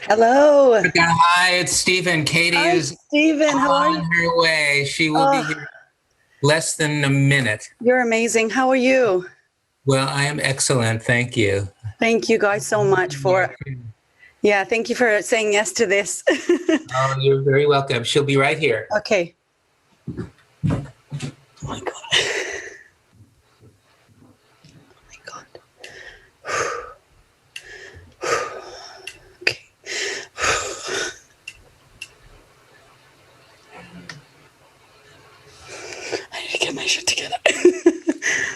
Hello. Hi, it's Stephen. Katie Hi, is Stephen. How are on you? her way. She will be Oh, here less than a minute. you're amazing. How are you? Well, I am excellent. Thank you. Thank you guys so much yeah, thank you for saying yes to this. Oh, you're very welcome. She'll be right here. Okay. Oh my God. Oh my God. Okay. I need to get my shit together.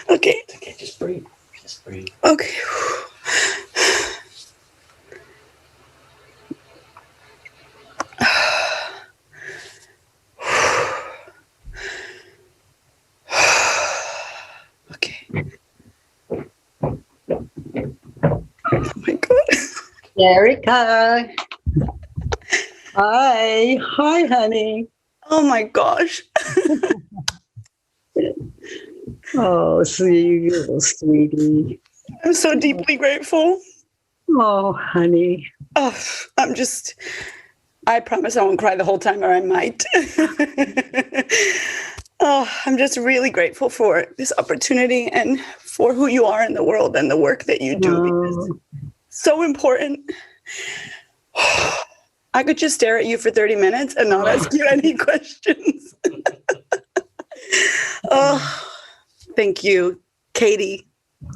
Okay. Okay, just breathe. Just breathe. Okay. Okay. Oh my God. Erica. Hi. Hi, honey. Oh my gosh. Oh, sweetie. I'm so deeply grateful. Oh, honey. Oh, I promise I won't cry the whole time, or I might. Oh, I'm just really grateful for this opportunity and for who you are in the world and the work that you do. Because it's so important. I could just stare at you for 30 minutes and not ask you any questions. Oh, thank you, Katie.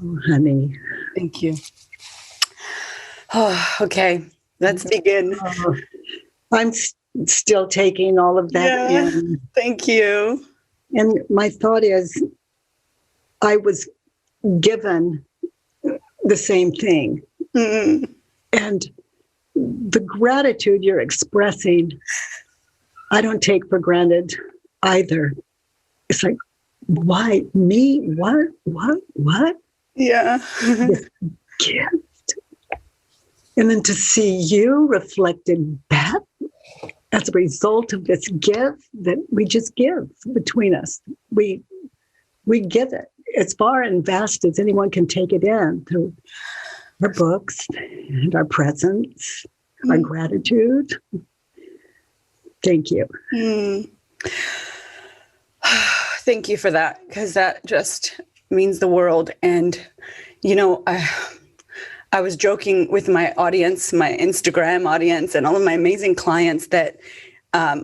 Oh, honey. Thank you. Oh, okay, let's begin. I'm still taking all of that in. Thank you. And my thought is, I was given the same thing. Mm. And the gratitude you're expressing, I don't take for granted either. It's like, why me? What? Yeah. This gift. And then to see you reflected back as a result of this gift that we just give between us. We give it as far and vast as anyone can take it in through our books and our presence, our gratitude. Thank you. Thank you for that, because that just means the world. And, you know, I was joking with my audience, my Instagram audience, and all of my amazing clients that I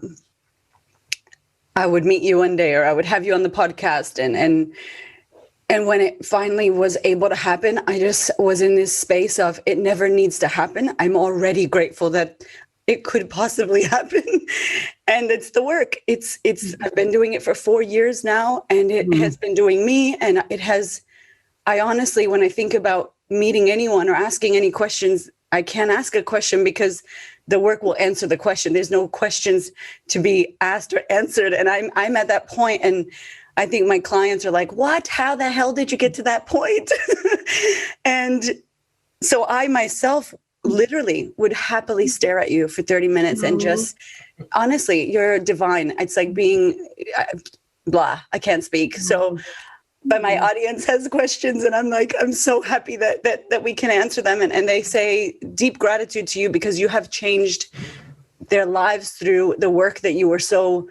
would meet you one day, or I would have you on the podcast. And when it finally was able to happen, I just was in this space of it never needs to happen. I'm already grateful that it could possibly happen. And it's the work. I've been doing it for 4 years now, and it has been doing me. And I honestly, when I think about meeting anyone or asking any questions, I can't ask a question because the work will answer the question. There's no questions to be asked or answered. And I'm at that point, and I think my clients are like, what? How the hell did you get to that point? And so I myself literally would happily stare at you for 30 minutes and just, honestly, you're divine. It's like being blah, I can't speak. So, but my audience has questions, and I'm like, I'm so happy that we can answer them. And they say deep gratitude to you because you have changed their lives through the work that you were so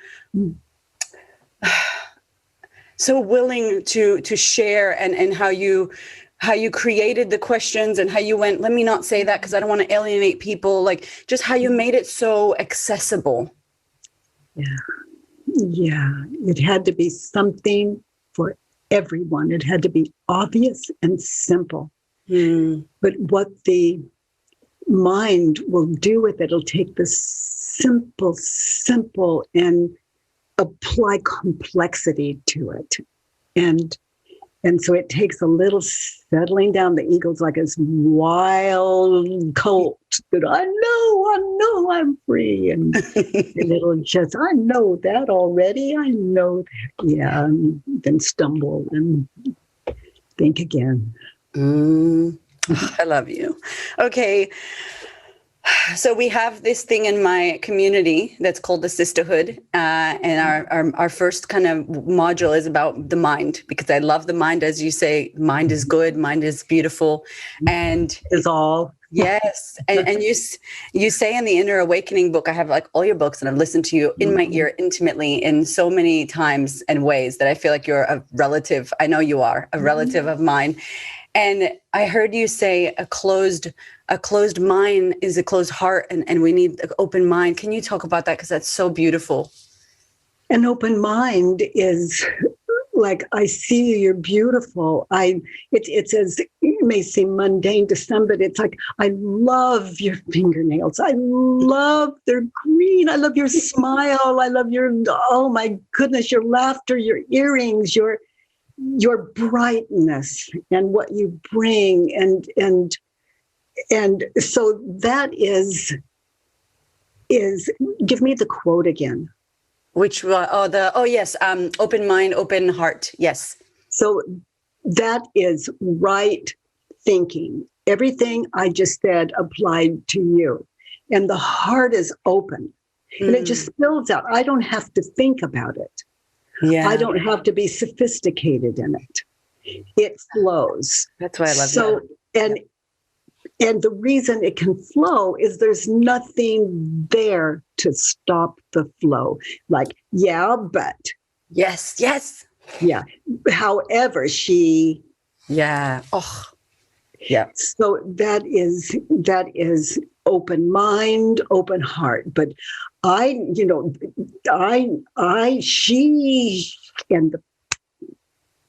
willing to share, and how you created the questions, and how you went, let me not say that because I don't want to alienate people, like just how you made it so accessible. Yeah, it had to be something for everyone. It had to be obvious and simple. But what the mind will do with it, it'll take the simple and apply complexity to it. And so it takes a little settling down. The ego's like this wild colt that I know I'm free. And it'll just, I know that already. I know that. Yeah. And then stumble and think again. I love you. Okay. So we have this thing in my community that's called the sisterhood, and our first kind of module is about the mind, because I love the mind. As you say, mind is good, mind is beautiful, and is all. Yes. And you say in the Inner Awakening book, I have like all your books and I've listened to you in my ear intimately in so many times and ways that I feel like you're a relative. I know you are a relative of mine. And I heard you say a closed mind is a closed heart, and we need an open mind. Can you talk about that? Because that's so beautiful. An open mind is like, I see you, you're beautiful. It's as, it may seem mundane to some, but it's like, I love your fingernails. I love they're green. I love your smile. I love your, oh my goodness, your laughter, your earrings, your brightness and what you bring. And so that is, give me the quote again. Which yes, open mind, open heart. Yes. So that is right thinking. Everything I just said applied to you. And the heart is open. And it just spills out. I don't have to think about it. Yeah. I don't have to be sophisticated in it. It flows. That's why I love that. And the reason it can flow is there's nothing there to stop the flow. Like, yeah, but. Yes. Yeah. However, she. Yeah. Oh, yeah. So that is open mind, open heart. But she, and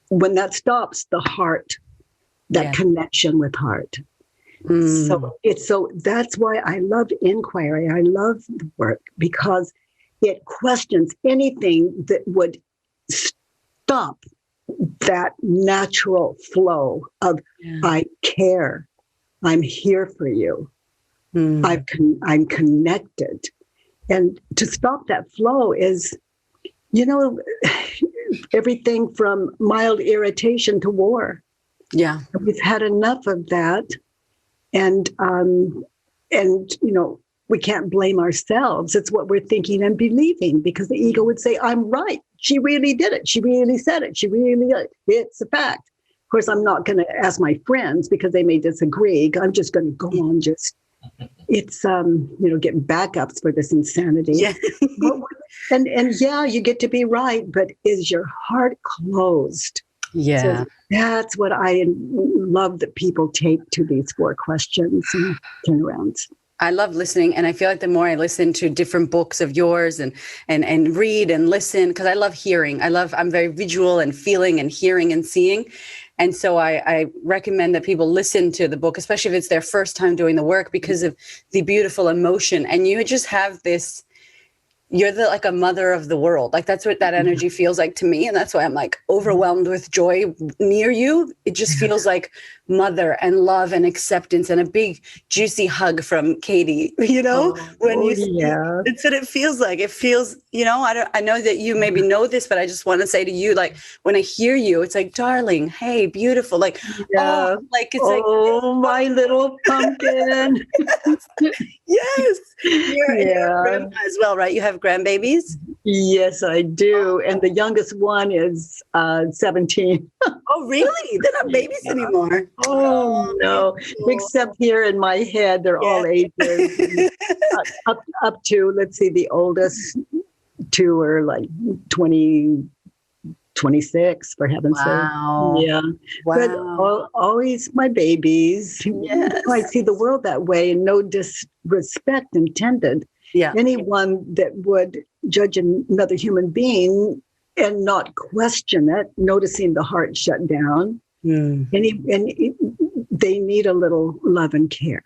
when that stops, the heart, that connection with heart. So that's why I love inquiry. I love the work because it questions anything that would stop that natural flow of I care, I'm here for you, I'm connected. And to stop that flow is, everything from mild irritation to war. Yeah, we've had enough of that. And we can't blame ourselves. It's what we're thinking and believing, because the ego would say, I'm right. She really did it. She really said it. She really did it. It's a fact. Of course, I'm not going to ask my friends because they may disagree. I'm just going to go on it's, getting backups for this insanity. Yeah. and you get to be right, but is your heart closed? Yeah. So that's what I love that people take to these 4 questions and turnarounds. I love listening. And I feel like the more I listen to different books of yours and read and listen, because I love hearing. I'm very visual and feeling and hearing and seeing. And so I recommend that people listen to the book, especially if it's their first time doing the work, because of the beautiful emotion. And you just have this, you're like a mother of the world. Like that's what that energy feels like to me. And that's why I'm like overwhelmed with joy near you. It just feels like mother and love and acceptance and a big juicy hug from Katie, when you speak. It's what it feels like. It feels, I know that you maybe know this, but I just want to say to you, like when I hear you, it's like, darling, hey, beautiful. Like, my little pumpkin. Yes. You're grandma as well, right? You have grandbabies? Yes, I do. And the youngest one is 17. Oh, really? They're not babies anymore. Oh, no. Except here in my head, they're all ages. up to, let's see, the oldest 2 are like 20, 26, for heaven's sake. Yeah. Wow. But always my babies. Yes. I see the world that way, and no disrespect intended. Yeah. Anyone that would judge another human being and not question it, noticing the heart shut down, they need a little love and care.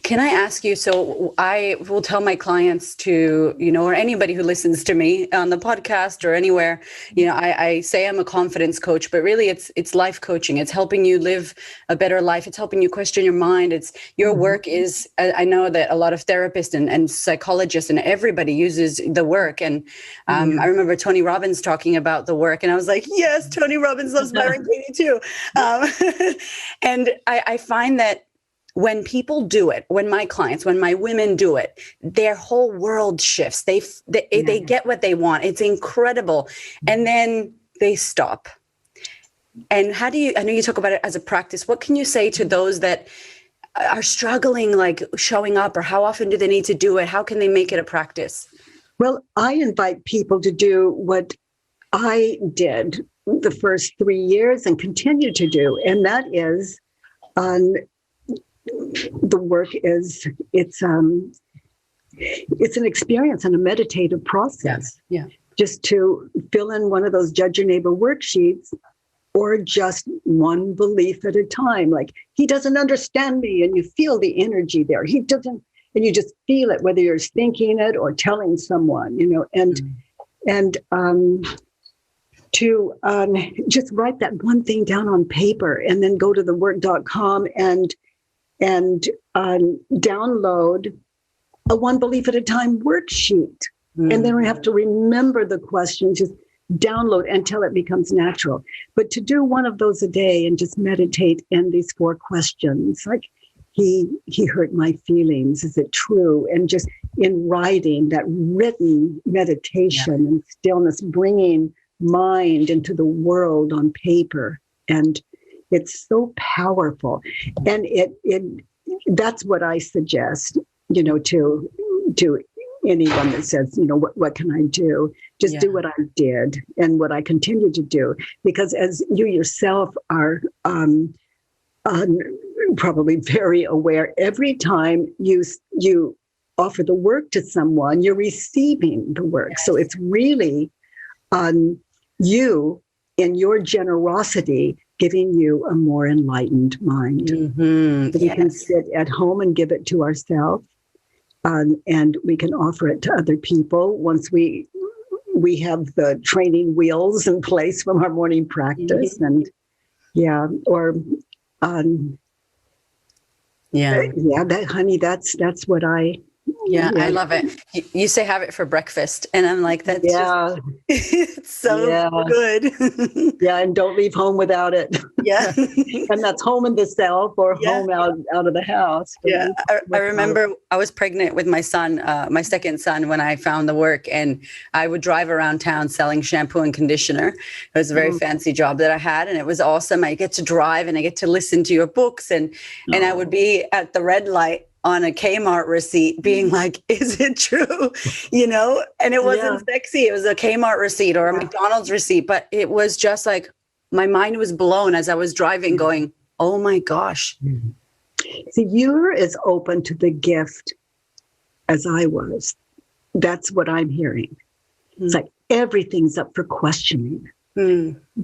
Can I ask you, so I will tell my clients to, or anybody who listens to me on the podcast or anywhere, I say I'm a confidence coach, but really it's life coaching. It's helping you live a better life. It's helping you question your mind. It's your work is, I know that a lot of therapists and psychologists and everybody uses the work. And I remember Tony Robbins talking about the work, and I was like, yes, Tony Robbins loves Byron Katie too. And I find that when people do it, when my women do it, their whole world shifts. They get what they want. It's incredible. And then they stop. And I know you talk about it as a practice. What can you say to those that are struggling, like showing up, or how often do they need to do it? How can they make it a practice? Well, I invite people to do what I did the first 3 years and continue to do. And that is, the work is, it's an experience and a meditative process. Yeah. Just to fill in one of those judge your neighbor worksheets, or just one belief at a time. Like, he doesn't understand me, and you feel the energy there. He doesn't, and you just feel it, whether you're thinking it or telling someone, and to just write that one thing down on paper, and then go to thework.com and download a one belief at a time worksheet. And then we have to remember the questions, just download until it becomes natural. But to do one of those a day and just meditate in these 4 questions, like, he hurt my feelings, is it true? And just in writing, that written meditation and stillness, bringing mind into the world on paper. And it's so powerful. And it that's what I suggest, to anyone that says, what can I do? Just do what I did and what I continue to do. Because as you yourself are probably very aware, every time you offer the work to someone, you're receiving the work. So it's really you, in your generosity, giving you a more enlightened mind. Mm-hmm. We can sit at home and give it to ourselves. And we can offer it to other people once we have the training wheels in place from our morning practice. And honey, that's what I I love it. You say have it for breakfast, and I'm like, that's just, it's so good. And don't leave home without it. And that's home in the self, or home out of the house. I remember I was pregnant with my son, my second son, when I found the work, and I would drive around town selling shampoo and conditioner. It was a very fancy job that I had, and it was awesome. I get to drive and I get to listen to your books, and I would be at the red light on a Kmart receipt being like, is it true? And it wasn't sexy. It was a Kmart receipt or a McDonald's receipt, but it was just like, my mind was blown as I was driving going, oh my gosh. See, you're as open to the gift as I was. That's what I'm hearing. It's like everything's up for questioning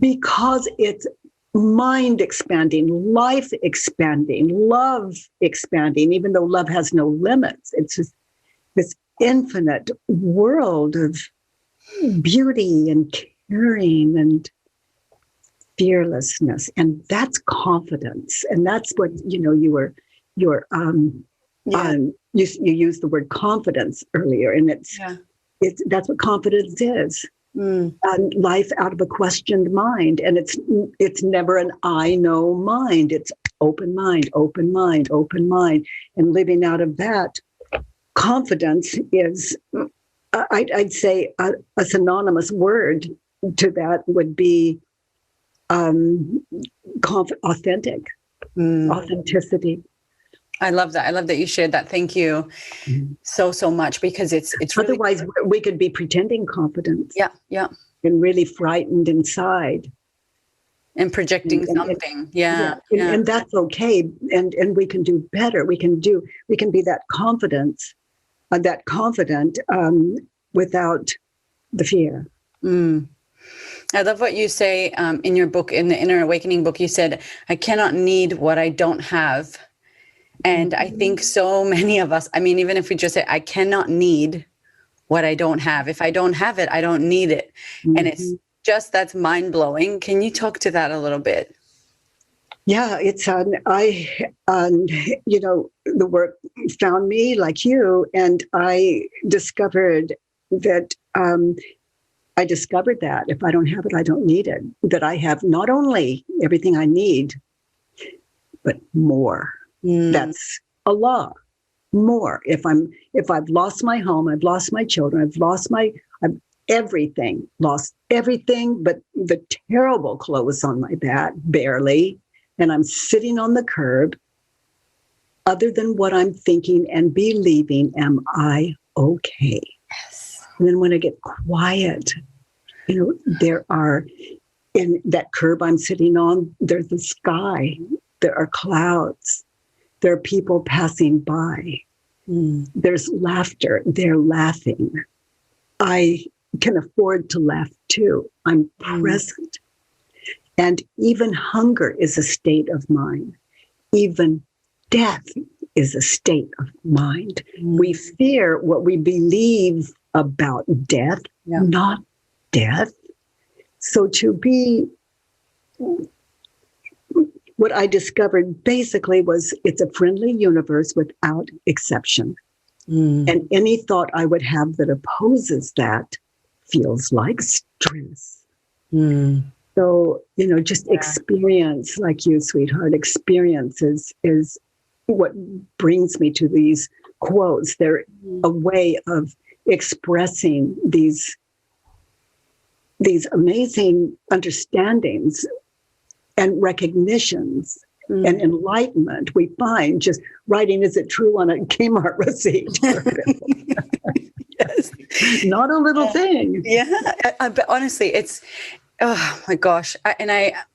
because it's mind expanding, life expanding, love expanding, even though love has no limits. It's just this infinite world of beauty and caring and fearlessness. And that's confidence. And that's what, you used the word confidence earlier. And that's what confidence is. Life out of a questioned mind. And it's never an I know mind. It's open mind, open mind, open mind. And living out of that, confidence is, I'd say a synonymous word to that would be authentic, authenticity. I love that. I love that you shared that. Thank you so much, because it's really, otherwise we could be pretending confidence. Yeah. And really frightened inside. And projecting something. And that's okay. And we can do better. We can be that confident without the fear. I love what you say in your book, in the Inner Awakening book. You said, I cannot need what I don't have. And I think so many of us, even if we just say, I cannot need what I don't have. If I don't have it, I don't need it. And it's just, that's mind blowing. Can you talk to that a little bit? Yeah, it's, the work found me like you, and I discovered that, if I don't have it, I don't need it, that I have not only everything I need, but more. That's a law. More. If I've lost my home, I've lost my children, I've lost everything, lost everything but the terrible clothes on my back, barely, and I'm sitting on the curb, other than what I'm thinking and believing, am I okay? Yes. And then when I get quiet, there are, in that curb I'm sitting on, there's the sky, there are clouds, there are people passing by, there's laughter, they're laughing. I can afford to laugh too. I'm present. And even hunger is a state of mind. Even death is a state of mind. We fear what we believe about death, not death. So to be, what I discovered basically was it's a friendly universe without exception. And any thought I would have that opposes that feels like stress. So, just experience, like you, sweetheart, experience is what brings me to these quotes. They're a way of expressing these amazing understandings and recognitions and enlightenment we find just writing, is it true, on a Kmart receipt? Yes. Not a little thing. Yeah. But honestly, it's, oh my gosh.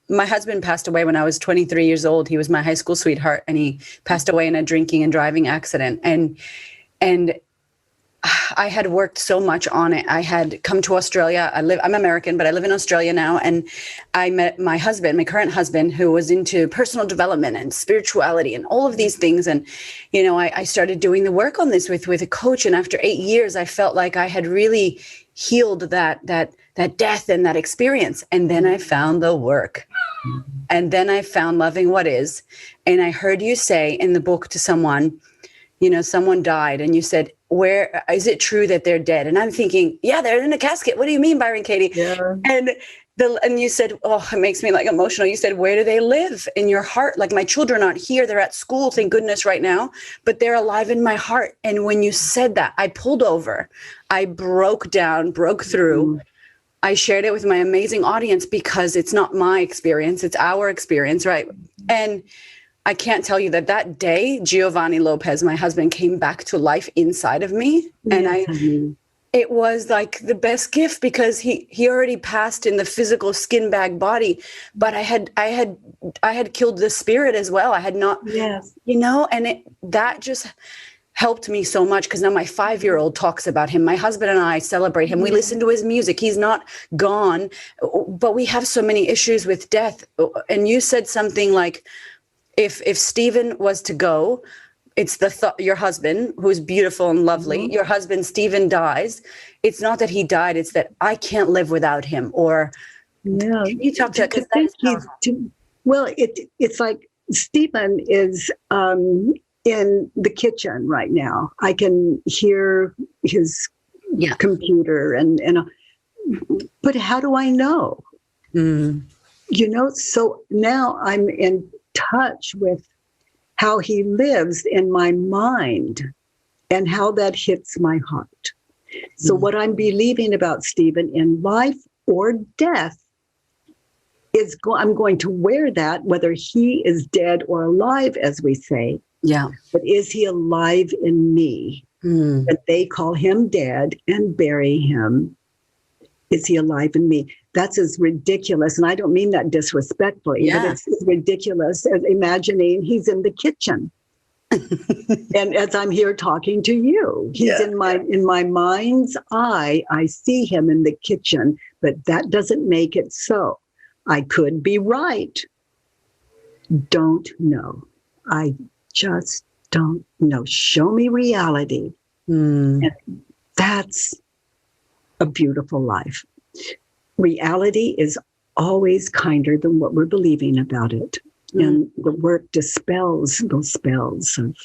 My husband passed away when I was 23 years old. He was my high school sweetheart, and he passed away in a drinking and driving accident. And I had worked so much on it. I had come to Australia. I'm American, but I live in Australia now. And I met my husband, my current husband, who was into personal development and spirituality and all of these things. And, I started doing the work on this with a coach. And after 8 years, I felt like I had really healed that death and that experience. And then I found the work. And then I found loving what is. And I heard you say in the book to someone, someone died, and you said, where is it true that they're dead? And I'm thinking, yeah, they're in a casket. What do you mean, Byron Katie? Yeah. And you said, oh, it makes me like emotional. You said, where do they live? In your heart? Like, my children aren't here. They're at school, thank goodness, right now, but they're alive in my heart. And when you said that, I pulled over. I broke through. I shared it with my amazing audience because it's not my experience. It's our experience, right? And I can't tell you that day, Giovanni Lopez, my husband, came back to life inside of me. And it was like the best gift, because he already passed in the physical skin bag body, but I had killed the spirit as well. I had not, and that just helped me so much, because now my 5-year-old talks about him. My husband and I celebrate him. We listen to his music. He's not gone, but we have so many issues with death. And you said something like, if Stephen was to go, it's your husband, who's beautiful and lovely. Your husband, Stephen, dies. It's not that he died. It's that I can't live without him. Or can you talk to that? Well, it's like Stephen is in the kitchen right now. I can hear his computer but how do I know? So now I'm in touch with how he lives in my mind and how that hits my heart. So what I'm believing about Stephen in life or death is I'm going to wear that, whether he is dead or alive, as we say. Yeah. But is he alive in me? That they call him dead and bury him. Is he alive in me? That's as ridiculous, and I don't mean that disrespectfully, but it's as ridiculous as imagining he's in the kitchen. And as I'm here talking to you, he's in my mind's eye. I see him in the kitchen, but that doesn't make it so. I could be right. Don't know. I just don't know. Show me reality. And that's a beautiful life. Reality is always kinder than what we're believing about it. And the work dispels those spells of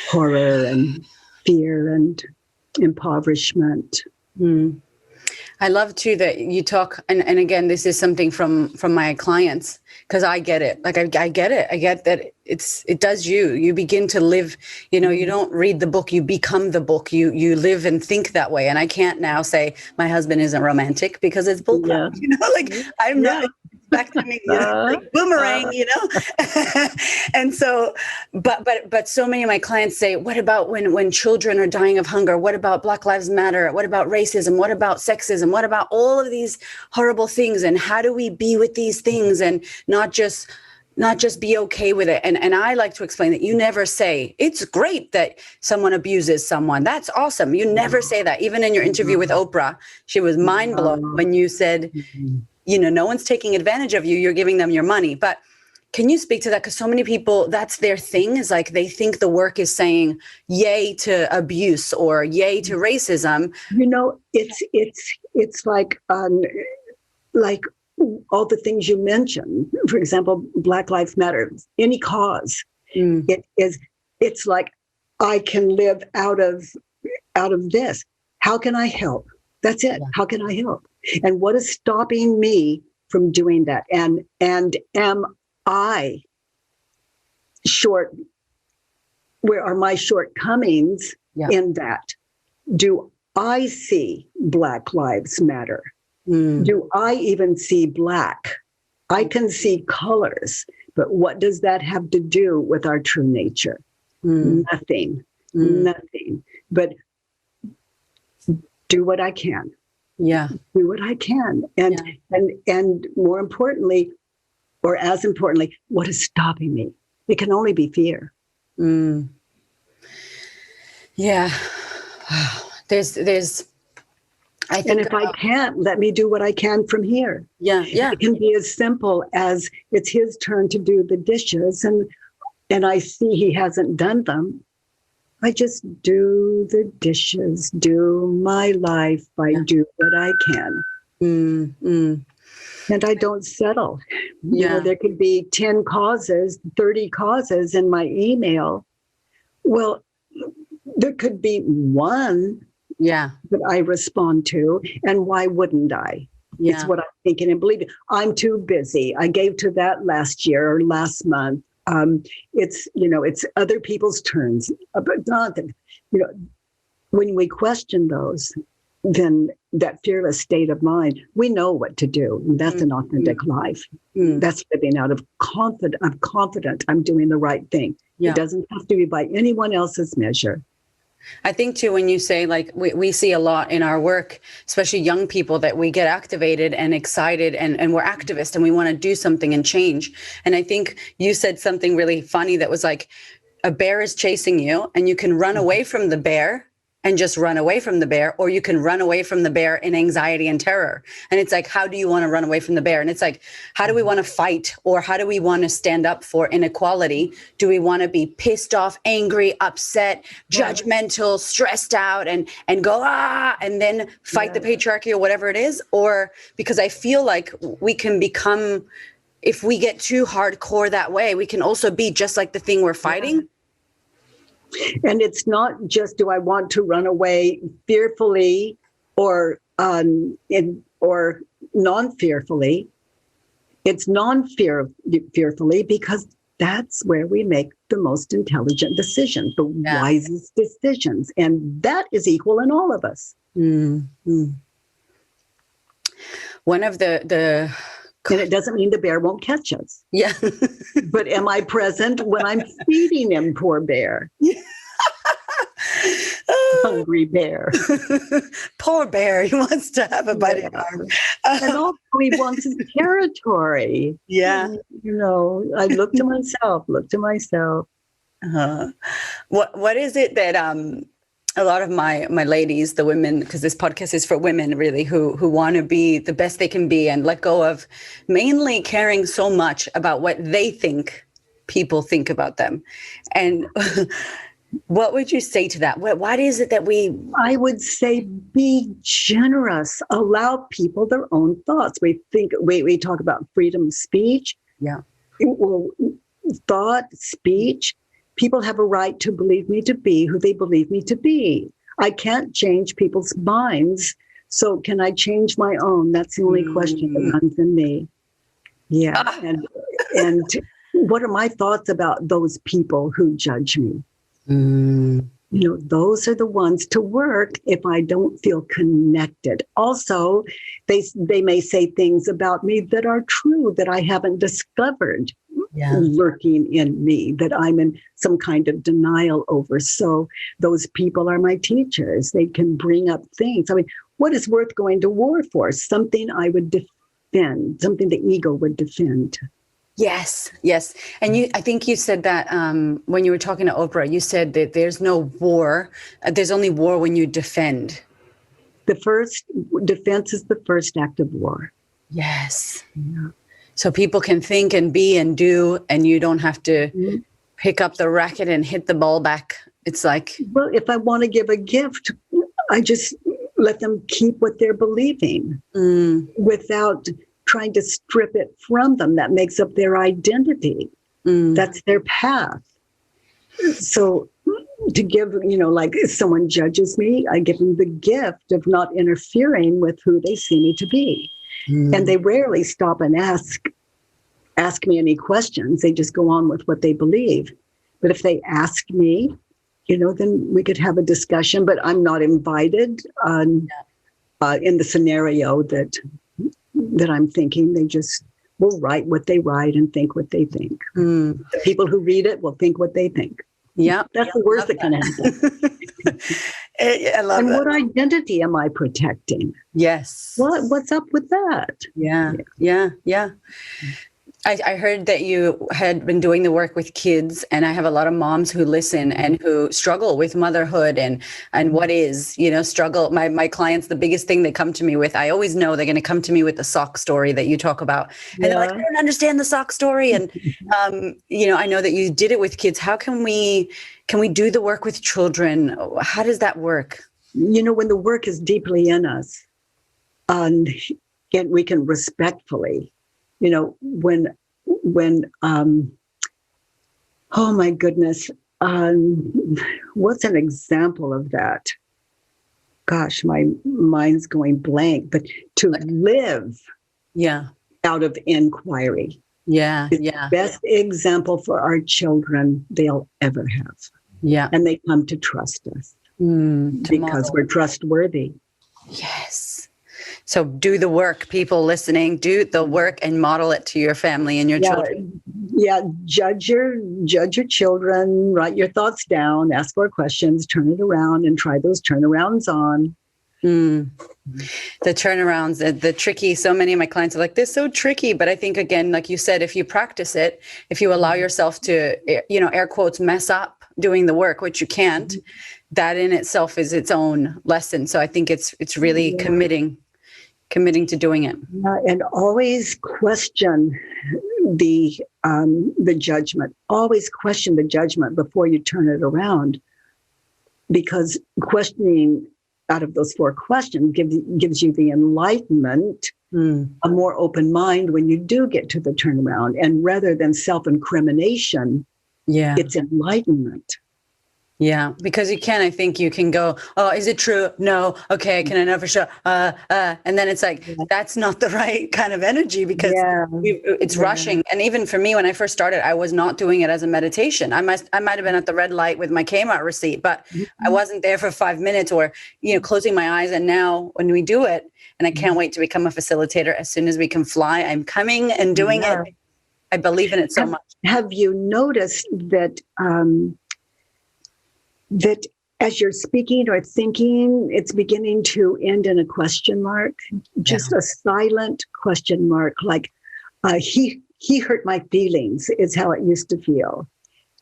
horror and fear and impoverishment. I love too that you talk, and again, this is something from my clients, because I get it. Like I get it. I get that it does you begin to live, you don't read the book, you become the book, you live and think that way. And I can't now say my husband isn't romantic, because it's bullcrap, I'm not, back to me, like boomerang, And so, but so many of my clients say, what about when children are dying of hunger? What about Black Lives Matter? What about racism? What about sexism? What about all of these horrible things? And how do we be with these things and not just be okay with it? And I like to explain that you never say, it's great that someone abuses someone. That's awesome. You never say that. Even in your interview with Oprah, she was mind blown when you said, no one's taking advantage of you. You're giving them your money. But can you speak to that? Because so many people, that's their thing, is like they think the work is saying yay to abuse or yay to racism. It's like all the things you mentioned. For example, Black Lives Matter, any cause. It's like, I can live out of this. How can I help? That's it. Yeah. How can I help? And what is stopping me from doing that? And am I where are my shortcomings in that? Do I see Black Lives Matter? Do I even see black? I can see colors, but what does that have to do with our true nature? Nothing. But do what I can. Yeah. Do what I can. And more importantly, or as importantly, what is stopping me? It can only be fear. Yeah. There's I think, and if I can't, let me do what I can from here. Yeah. It can be as simple as it's his turn to do the dishes, and I see he hasn't done them. I just do the dishes, do my life. I do what I can. And I don't settle. There could be 10 causes, 30 causes in my email. Well, there could be one that I respond to, and why wouldn't I? It's what I'm thinking and believing. I'm too busy. I gave to that last year or last month. It's other people's turns, but not that, when we question those, then that fearless state of mind, we know what to do. That's an authentic life. That's living out of confident. I'm confident I'm doing the right thing. It doesn't have to be by anyone else's measure. I think too, when you say, like, we see a lot in our work, especially young people, that we get activated and excited and we're activists and we want to do something and change. And I think you said something really funny that was like, a bear is chasing you and you can run away from the bear and just run away from the bear, or you can run away from the bear in anxiety and terror. And it's like, how do you want to run away from the bear? And it's like, how do we want to fight, or how do we want to stand up for inequality? Do we want to be pissed off, angry, upset, judgmental, stressed out, and go, and then fight the patriarchy or whatever it is? Or because I feel like we can become, if we get too hardcore that way, we can also be just like the thing we're fighting. And it's not just, do I want to run away fearfully or non-fearfully? It's non-fearfully because that's where we make the most intelligent decisions, the wisest decisions. And that is equal in all of us. Mm-hmm. One of the and it doesn't mean the bear won't catch us. Yeah. But am I present when I'm feeding him, poor bear? Hungry bear. Poor bear. He wants to have a bite of arm. And also he wants his territory. Yeah. I look to myself. What is it that a lot of my ladies, the women, because this podcast is for women really, who want to be the best they can be and let go of mainly caring so much about what they think people think about them. And what would you say to that? What is it that I would say be generous. Allow people their own thoughts. We talk about freedom of speech. Yeah. Thought, speech. People have a right to believe me to be who they believe me to be. I can't change people's minds. So can I change my own? That's the only question that runs in me. Yeah. And what are my thoughts about those people who judge me? those are the ones to work if I don't feel connected. Also, they may say things about me that are true that I haven't discovered lurking in me, that I'm in some kind of denial over. So those people are my teachers. They can bring up things. I mean, what is worth going to war for? Something I would defend, something the ego would defend. Yes. And I think you said that when you were talking to Oprah, you said that there's no war. There's only war when you defend. The first defense is the first act of war. Yes. Yeah. So people can think and be and do, and you don't have to pick up the racket and hit the ball back. It's like, well, if I want to give a gift, I just let them keep what they're believing without trying to strip it from them. That makes up their identity. That's their path. So to give, like if someone judges me, I give them the gift of not interfering with who they see me to be. And they rarely stop and ask me any questions. They just go on with what they believe. But if they ask me, then we could have a discussion, but I'm not invited in the scenario that I'm thinking. They just will write what they write and think what they think. The people who read it will think what they think. Yeah. That's the worst that can happen. I love and that. what identity am I protecting? Yes. What's up with that? Yeah. I heard that you had been doing the work with kids, and I have a lot of moms who listen and who struggle with motherhood and what is, struggle. My clients, the biggest thing they come to me with, I always know they're going to come to me with the sock story that you talk about. And they're like, I don't understand the sock story. And, I know that you did it with kids. How can we do the work with children? How does that work? When the work is deeply in us, and we can respectfully, when oh my goodness, what's an example of that? Gosh, my mind's going blank, but to live out of inquiry. Is the best example for our children they'll ever have. Yeah. And they come to trust us because we're trustworthy. Yes. So do the work, people listening, do the work and model it to your family and your children. Yeah. Judge your children, write your thoughts down, ask more questions, turn it around and try those turnarounds on. The turnarounds, the tricky, so many of my clients are like, this is so tricky. But I think, again, like you said, if you practice it, if you allow yourself to, air quotes, mess up doing the work, which you can't, that in itself is its own lesson. So I think it's really committing to doing it. And always question the judgment. Always question the judgment before you turn it around, because questioning out of those 4 questions gives you the enlightenment, a more open mind when you do get to the turnaround. And rather than self-incrimination, it's enlightenment. Yeah, because I think you can go, oh, is it true? No. Okay. Can I know for sure? And then it's like, that's not the right kind of energy, because it's rushing. And even for me, when I first started, I was not doing it as a meditation. I might have been at the red light with my Kmart receipt, but I wasn't there for 5 minutes or, closing my eyes. And now when we do it, and I can't wait to become a facilitator as soon as we can fly, I'm coming and doing it. I believe in it so much. Have you noticed that, that as you're speaking or thinking, it's beginning to end in a question mark, just a silent question mark, like he hurt my feelings is how it used to feel.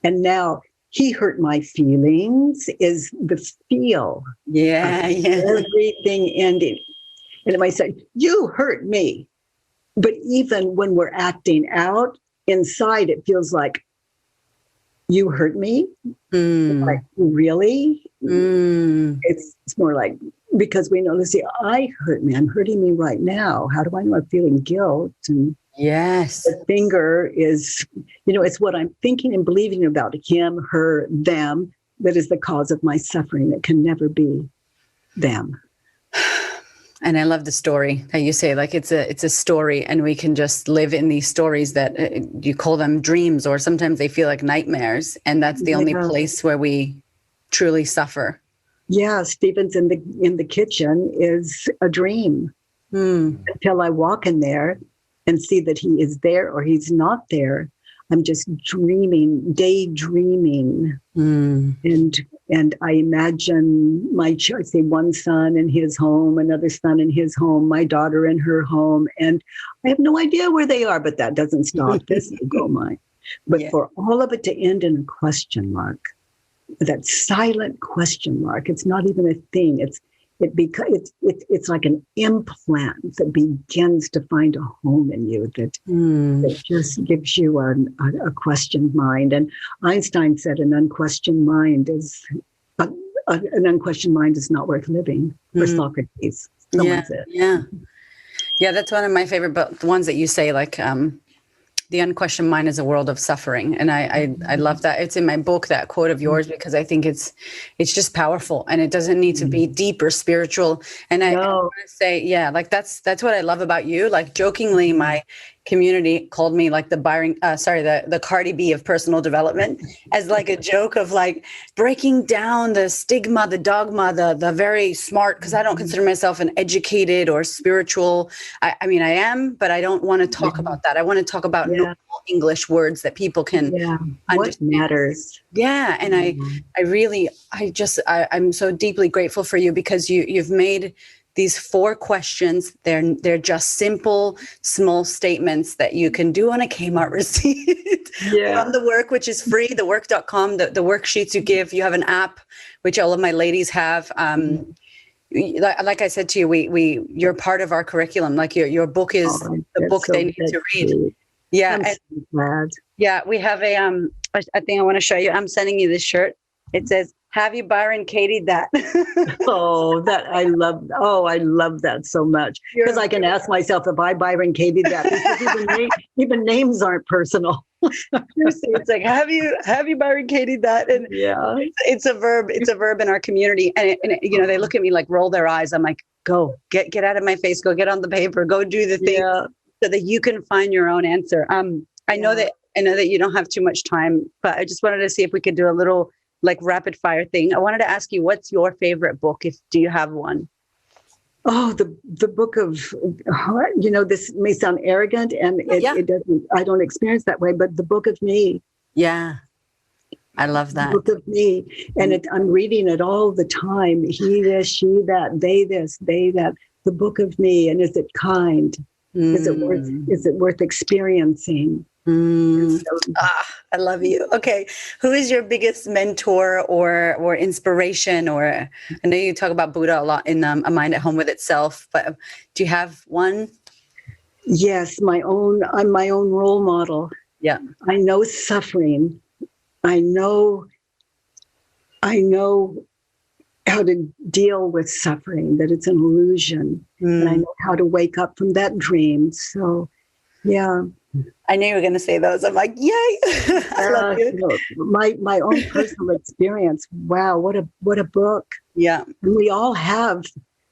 And now he hurt my feelings is the feel. Everything ending. And it might say, you hurt me. But even when we're acting out, inside it feels like, you hurt me? Like, really? It's more like, because we know, Lucy, I hurt me. I'm hurting me right now. How do I know I'm feeling guilt? And the finger is, it's what I'm thinking and believing about him, her, them, that is the cause of my suffering. It can never be them. And I love the story that you say, like it's a story, and we can just live in these stories that you call them dreams, or sometimes they feel like nightmares. And that's the only place where we truly suffer. Yeah, Stephen's in the kitchen is a dream until I walk in there and see that he is there or he's not there. I'm just daydreaming, and I imagine I say one son in his home, another son in his home, my daughter in her home, and I have no idea where they are, but that doesn't stop this ego mind. But for all of it to end in a question mark, that silent question mark, it's not even a thing. It's like an implant that begins to find a home in you that just gives you a questioned mind. And Einstein said an unquestioned mind is not worth living. For Socrates, someone said. Yeah, that's one of my favorite, but the ones that you say, like the unquestioned mind is a world of suffering. And I love that. It's in my book, that quote of yours, because I think it's just powerful, and it doesn't need to be deep or spiritual. And I want to say, like that's what I love about you. Like jokingly, my community called me like the the Cardi B of personal development, as like a joke of like breaking down the stigma, the dogma, the very smart, because I don't consider myself an educated or spiritual. I mean, I am, but I don't want to talk about that. I want to talk about normal English words that people can understand. What matters. Yeah. And I'm so deeply grateful for you, because you've made these 4 questions. They're just simple, small statements that you can do on a Kmart receipt from the work, which is free, thework.com, the worksheets you give. You have an app, which all of my ladies have. Like I said to you, you're part of our curriculum. Like your book is the book they need to read. Yeah. I'm so glad. Yeah. We have a thing I want to show you. I'm sending you this shirt. It says, "Have you Byron Katie that?" I love that so much, because I can ask myself if I Byron Katie that, because even names aren't personal. It's like, have you Byron Katie that? And it's a verb. It's a verb in our community, and they look at me like, roll their eyes. I'm like, go get out of my face. Go get on the paper. Go do the thing so that you can find your own answer. I know that you don't have too much time, but I just wanted to see if we could do a little like rapid fire thing. I wanted to ask you, what's your favorite book? Do you have one? Oh, the book of, this may sound arrogant, and it doesn't, I don't experience that way, but the book of me. Yeah. I love that. The book of me. And I'm reading it all the time. He, this, she, that, they, this, they, that. The book of me. And is it kind? Is it worth experiencing? I love you. Okay. Who is your biggest mentor or inspiration? Or I know you talk about Buddha a lot in A Mind at Home with Itself, but do you have one? Yes, I'm my own role model. Yeah. I know suffering. I know how to deal with suffering, that it's an illusion. And I know how to wake up from that dream. So, yeah. I knew you were going to say those. I'm like, yay. I love you. My own personal experience. Wow, what a book. Yeah. And we all have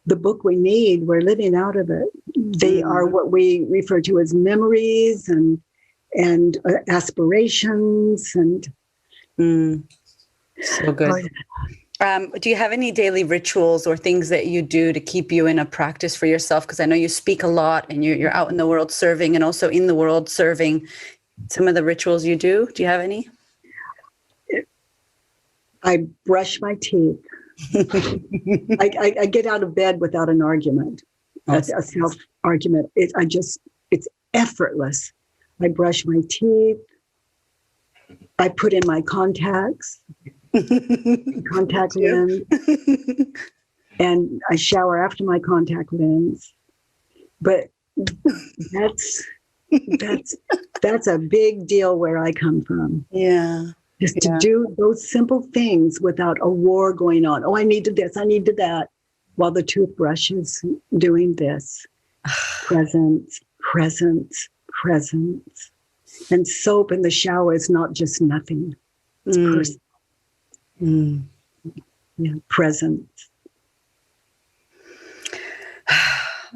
the book we need. We're living out of it. They are what we refer to as memories and aspirations and so good. Do you have any daily rituals or things that you do to keep you in a practice for yourself? Because I know you speak a lot and you're out in the world serving, and also in the world serving. Some of the rituals you do you have any? I brush my teeth. I get out of bed without an argument, a self-argument. It's effortless. I brush my teeth. I put in my contacts. Contact lens, and I shower after my contact lens. But that's a big deal where I come from. Yeah. Just to do those simple things without a war going on. Oh, I need to this, I need to that, while the toothbrush is doing this. Presence, presence, presence. And soap in the shower is not just nothing. It's personal. Yeah, present.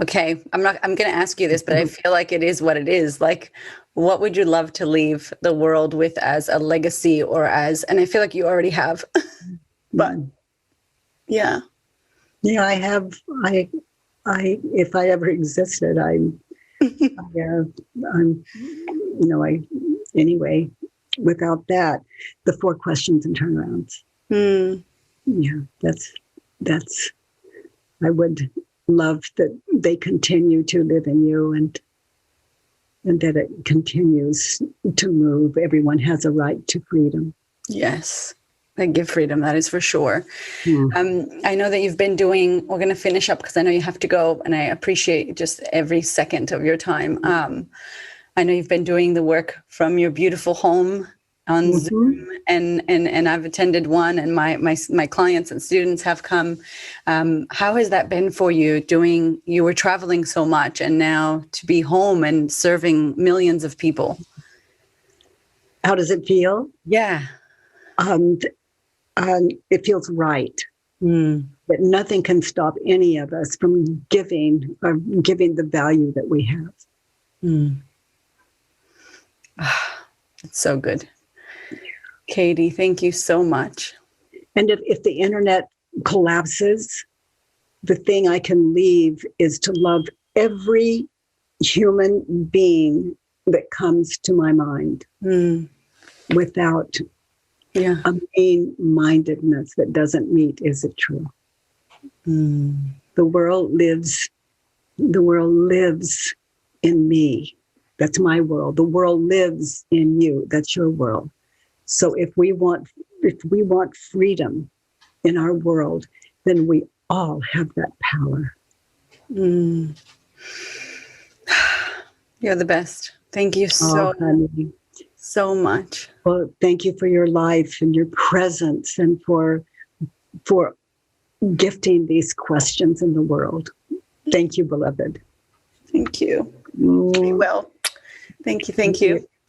Okay, I'm going to ask you this, but I feel like it is what it is. Like, what would you love to leave the world with as a legacy, and I feel like you already have? But yeah. Yeah, I if I ever existed, anyway, without that, the 4 questions and turnarounds. Yeah, that's, I would love that they continue to live in you and that it continues to move. Everyone has a right to freedom. Yes. They give freedom, that is for sure. Mm. I know that you've been doing, we're going to finish up because I know you have to go, and I appreciate just every second of your time. I know you've been doing the work from your beautiful home on Zoom, and I've attended one, and my clients and students have come. How has that been for you, you were traveling so much, and now to be home and serving millions of people? How does it feel? Yeah. It feels right. That nothing can stop any of us from giving the value that we have. It's so good. Katie, thank you so much. And if the internet collapses, the thing I can leave is to love every human being that comes to my mind without a mean-mindedness that doesn't meet, is it true? The world lives in me. That's my world. The world lives in you. That's your world. So if we want freedom in our world, then we all have that power. You're the best. Thank you so much. Well, thank you for your life and your presence and for gifting these questions in the world. Thank you, beloved. Thank you. Be well. Thank you.